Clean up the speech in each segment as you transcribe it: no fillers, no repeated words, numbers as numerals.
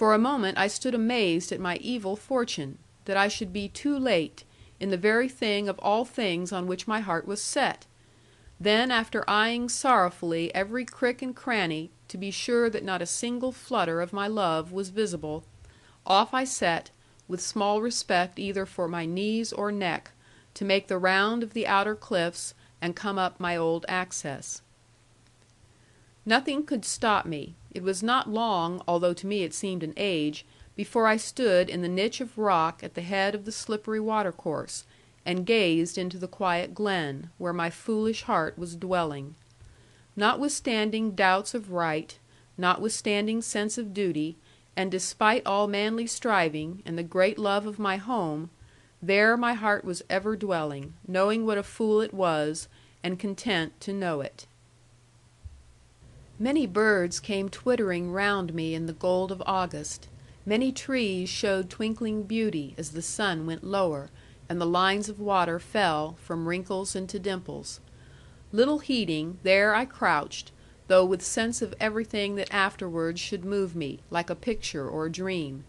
For a moment I stood amazed at my evil fortune, that I should be too late, in the very thing of all things on which my heart was set. Then after eyeing sorrowfully every crick and cranny, to be sure that not a single flutter of my love was visible, off I set, with small respect either for my knees or neck, to make the round of the outer cliffs, and come up my old access. Nothing could stop me. It was not long, although to me it seemed an age, before I stood in the niche of rock at the head of the slippery watercourse, and gazed into the quiet glen, where my foolish heart was dwelling. Notwithstanding doubts of right, notwithstanding sense of duty, and despite all manly striving, and the great love of my home, there my heart was ever dwelling, knowing what a fool it was, and content to know it. Many birds came twittering round me in the gold of August. Many trees showed twinkling beauty as the sun went lower, and the lines of water fell from wrinkles into dimples. Little heeding, there I crouched, though with sense of everything that afterwards should move me, like a picture or a dream;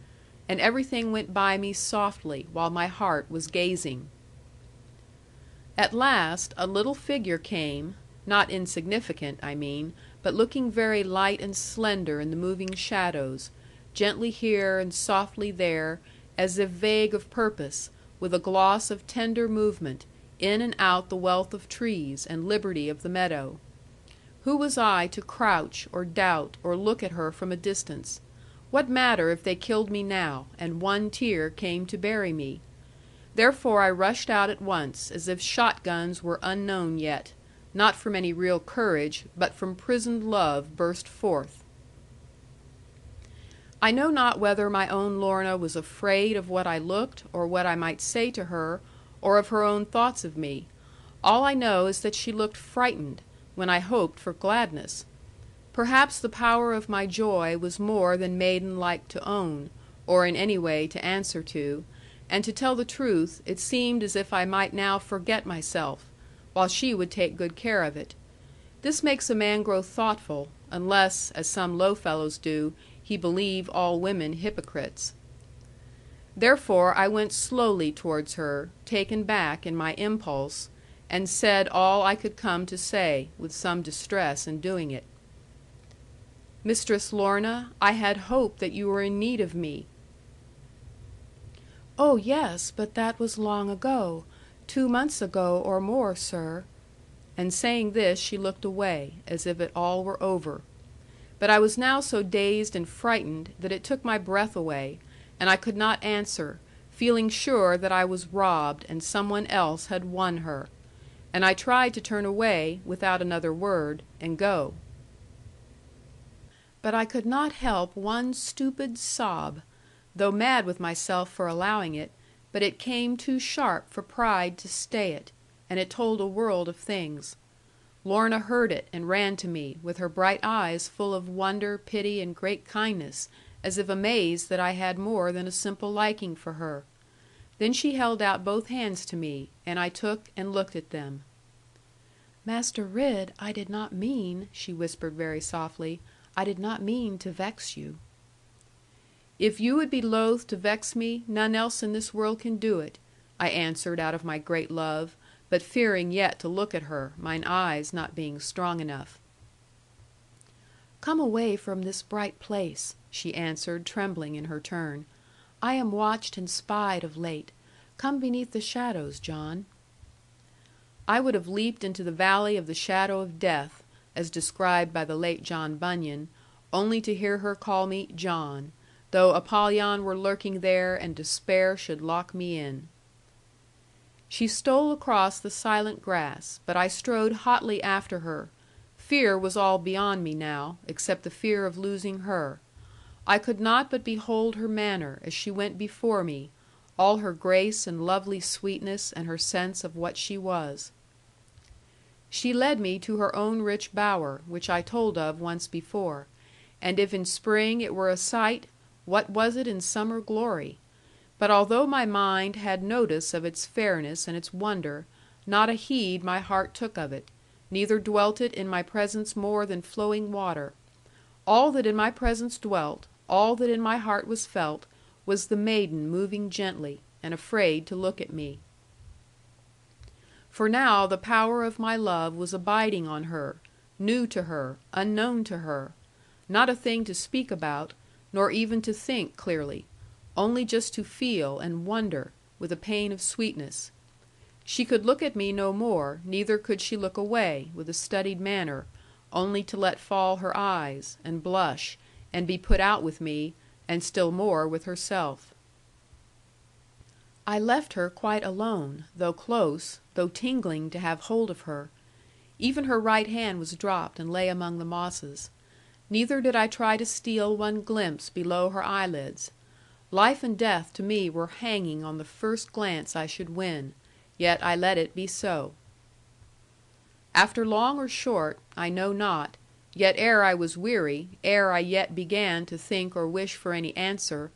and everything went by me softly, while my heart was gazing. At last a little figure came, not insignificant, I mean, but looking very light and slender in the moving shadows, gently here and softly there, as if vague of purpose, with a gloss of tender movement, in and out the wealth of trees, and liberty of the meadow. Who was I to crouch, or doubt, or look at her from a distance? What matter if they killed me now, and one tear came to bury me? Therefore I rushed out at once, as if shot guns were unknown yet, not from any real courage, but from prisoned love burst forth. I know not whether my own Lorna was afraid of what I looked, or what I might say to her, or of her own thoughts of me. All I know is that she looked frightened, when I hoped for gladness. Perhaps the power of my joy was more than maiden like to own, or in any way to answer to; and to tell the truth, it seemed as if I might now forget myself, while she would take good care of it. This makes a man grow thoughtful, unless, as some low fellows do, he believe all women hypocrites. Therefore I went slowly towards her, taken back in my impulse, and said all I could come to say, with some distress in doing it. "Mistress Lorna, I had hoped that you were in need of me." "Oh yes, but that was long ago, 2 months ago or more, sir." And saying this she looked away, as if it all were over. But I was now so dazed and frightened that it took my breath away, and I could not answer, feeling sure that I was robbed, and some one else had won her. And I tried to turn away, without another word, and go. But I could not help one stupid sob, though mad with myself for allowing it; but it came too sharp for pride to stay it, and it told a world of things. Lorna heard it, and ran to me, with her bright eyes full of wonder, pity, and great kindness, as if amazed that I had more than a simple liking for her. Then she held out both hands to me, and I took and looked at them. "Master Ridd, I did not mean," she whispered very softly, "I did not mean to vex you." "If you would be loath to vex me, none else in this world can do it," I answered out of my great love, but fearing yet to look at her, mine eyes not being strong enough. "Come away from this bright place," she answered, trembling in her turn. "I am watched and spied of late. Come beneath the shadows, John." I would have leaped into the valley of the shadow of death, as described by the late John Bunyan, only to hear her call me John, though Apollyon were lurking there, and despair should lock me in. She stole across the silent grass, but I strode hotly after her. Fear was all beyond me now, except the fear of losing her. I could not but behold her manner, as she went before me, all her grace and lovely sweetness, and her sense of what she was. She led me to her own rich bower, which I told of once before; and if in spring it were a sight, what was it in summer glory? But although my mind had notice of its fairness and its wonder, not a heed my heart took of it, neither dwelt it in my presence more than flowing water. All that in my presence dwelt, all that in my heart was felt, was the maiden moving gently, and afraid to look at me. For now the power of my love was abiding on her, new to her, unknown to her, not a thing to speak about, nor even to think clearly, only just to feel and wonder, with a pain of sweetness. She could look at me no more, neither could she look away, with a studied manner, only to let fall her eyes, and blush, and be put out with me, and still more with herself. I left her quite alone, though close, though tingling to have hold of her. Even her right hand was dropped and lay among the mosses. Neither did I try to steal one glimpse below her eyelids. Life and death to me were hanging on the first glance I should win, yet I let it be so. After long or short, I know not, yet ere I was weary, ere I yet began to think or wish for any answer,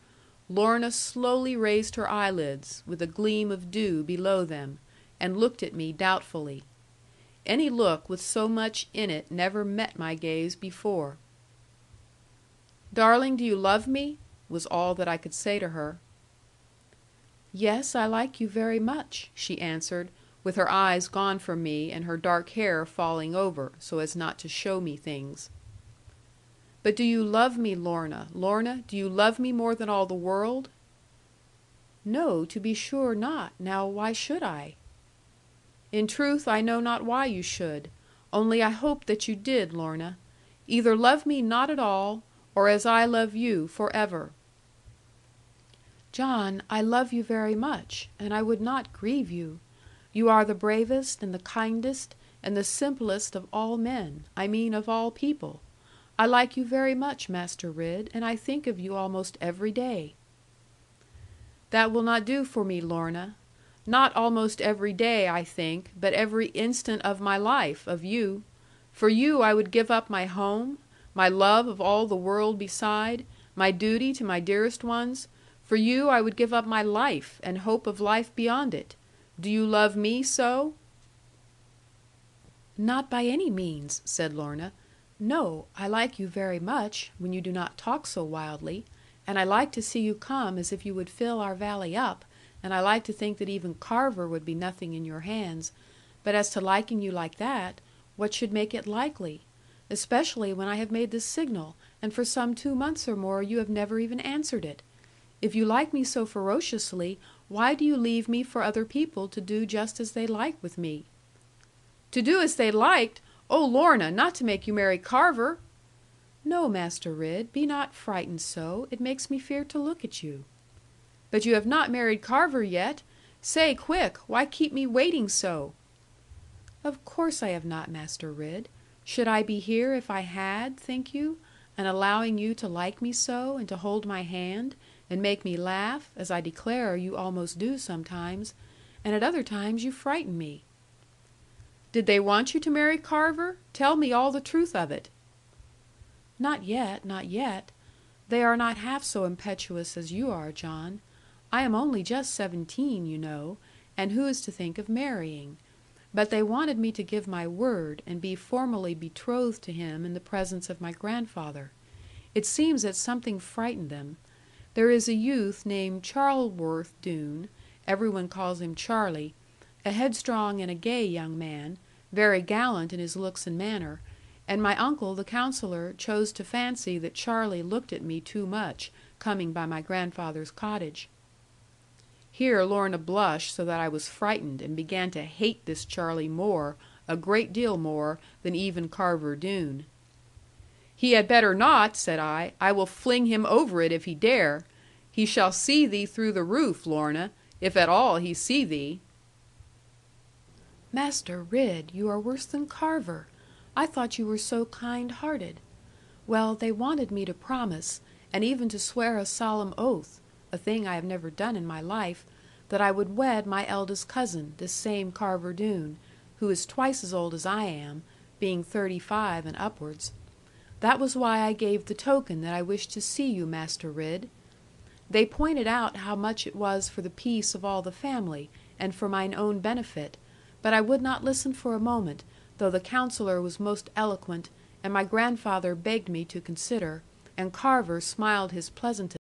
Lorna slowly raised her eyelids, with a gleam of dew below them, and looked at me doubtfully. Any look with so much in it never met my gaze before. "Darling, do you love me?" was all that I could say to her. "Yes, I like you very much," she answered, with her eyes gone from me, and her dark hair falling over, so as not to show me things. "But do you love me, Lorna? Lorna, do you love me more than all the world?" "No, to be sure not. Now why should I?" "In truth I know not why you should. Only I hope that you did, Lorna. Either love me not at all, or as I love you for ever." "John, I love you very much, and I would not grieve you. You are the bravest, and the kindest, and the simplest of all men, I mean of all people. I like you very much, Master Ridd, and I think of you almost every day." "That will not do for me, Lorna. Not almost every day, I think, but every instant of my life, of you. For you I would give up my home, my love of all the world beside, my duty to my dearest ones. For you I would give up my life, and hope of life beyond it. Do you love me so?" "Not by any means," said Lorna. "No, I like you very much, when you do not talk so wildly, and I like to see you come as if you would fill our valley up, and I like to think that even Carver would be nothing in your hands. But as to liking you like that, what should make it likely? Especially when I have made this signal, and for some 2 months or more you have never even answered it. If you like me so ferociously, why do you leave me for other people to do just as they like with me?" "To do as they liked! Oh, Lorna, not to make you marry Carver!" "No, Master Ridd, be not frightened so. It makes me fear to look at you." "But you have not married Carver yet. Say quick, why keep me waiting so?" "Of course I have not, Master Ridd. Should I be here if I had, think you, and allowing you to like me so, and to hold my hand, and make me laugh, as I declare you almost do sometimes, and at other times you frighten me." "Did they want you to marry Carver? Tell me all the truth of it." "Not yet, not yet. They are not half so impetuous as you are, John. I am only just 17, you know, and who is to think of marrying? But they wanted me to give my word, and be formally betrothed to him in the presence of my grandfather. It seems that something frightened them. There is a youth named Charleworth Doone, everyone calls him Charlie, a headstrong and a gay young man, very gallant in his looks and manner, and my uncle the counsellor chose to fancy that Charlie looked at me too much, coming by my grandfather's cottage." Here Lorna blushed so that I was frightened, and began to hate this Charlie more, a great deal more, than even Carver Doone. "He had better not," said I. "I will fling him over it if he dare. He shall see thee through the roof, Lorna, if at all he see thee." "Master Ridd, you are worse than Carver. I thought you were so kind-hearted. Well, they wanted me to promise, and even to swear a solemn oath, a thing I have never done in my life, that I would wed my eldest cousin, this same Carver Doone, who is twice as old as I am, being 35 and upwards. That was why I gave the token that I wished to see you, Master Ridd. They pointed out how much it was for the peace of all the family, and for mine own benefit, but I would not listen for a moment, though the counsellor was most eloquent, and my grandfather begged me to consider, and Carver smiled his pleasantest.